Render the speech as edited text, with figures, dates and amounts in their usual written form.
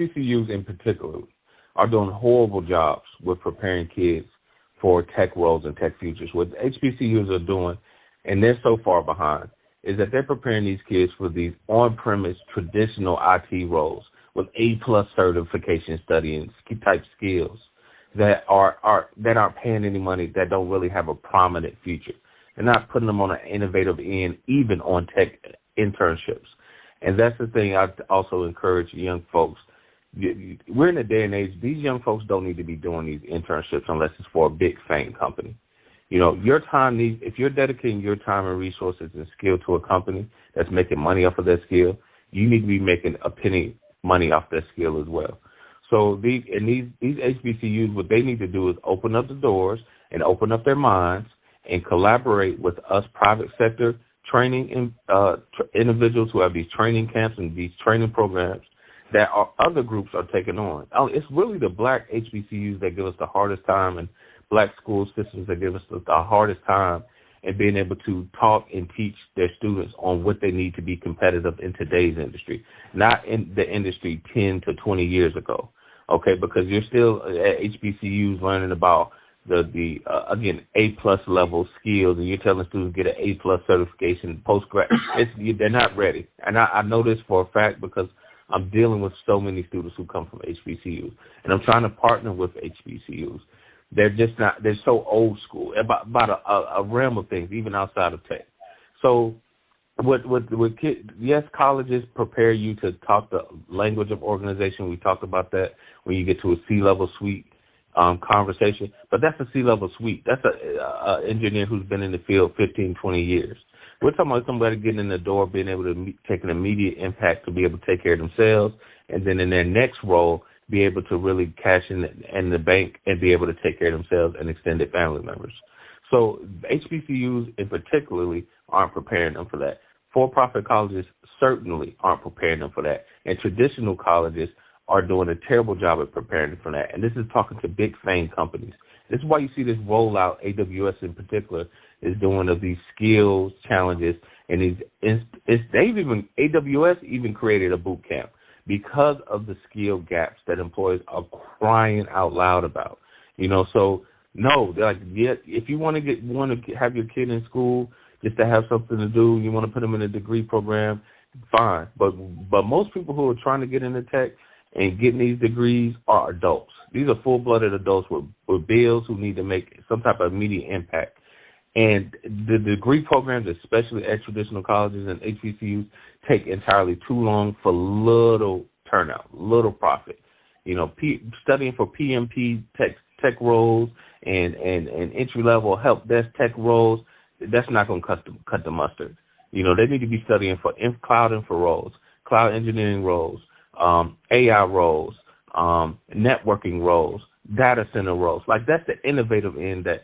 HBCUs in particular are doing horrible jobs with preparing kids for tech roles and tech futures. What HBCUs are doing, and they're so far behind, is that they're preparing these kids for these on-premise traditional IT roles with A-plus certification studying type skills that aren't paying any money, that don't really have a prominent future. They're not putting them on an innovative end, even on tech internships. And that's the thing I also encourage young folks. We're in a day and age, these young folks don't need to be doing these internships unless it's for a big fame company. Your time needs, if you're dedicating your time and resources and skill to a company that's making money off of that skill, you need to be making a penny money off that skill as well. So these HBCUs, what they need to do is open up the doors and open up their minds and collaborate with us private sector training individuals who have these training camps and these training programs that other groups are taking on. It's really the black HBCUs that give us the hardest time, and black school systems that give us the hardest time in being able to talk and teach their students on what they need to be competitive in today's industry, not in the industry 10 to 20 years ago, okay? Because you're still at HBCUs learning about again, A-plus level skills, and you're telling students get an A-plus certification post-grad. They're not ready. And I know this for a fact because I'm dealing with so many students who come from HBCUs, and I'm trying to partner with HBCUs. They're just not, they're so old school about a realm of things, even outside of tech. So yes, colleges prepare you to talk the language of organization. We talked about that when you get to a C-level suite conversation, but that's a C-level suite. That's a engineer who's been in the field 15, 20 years. We're talking about somebody getting in the door, being able to take an immediate impact to be able to take care of themselves, and then in their next role, be able to really cash in the bank and be able to take care of themselves and extended family members. So HBCUs in particularly aren't preparing them for that. For-profit colleges certainly aren't preparing them for that. And traditional colleges are doing a terrible job at preparing them for that. And this is talking to big fame companies. This is why you see this rollout, AWS in particular, is doing of these skills challenges. And AWS even created a boot camp because of the skill gaps that employers are crying out loud about. So no, if you want to have your kid in school just to have something to do, you want to put them in a degree program, fine. But most people who are trying to get into tech and getting these degrees are adults. These are full-blooded adults with bills who need to make some type of immediate impact. And the degree programs, especially at traditional colleges and HBCUs, take entirely too long for little turnout, little profit. Studying for PMP tech roles and entry-level help desk tech roles, that's not going to cut the mustard. They need to be studying for cloud infra roles, cloud engineering roles, AI roles, networking roles, data center roles. Like, that's the innovative end that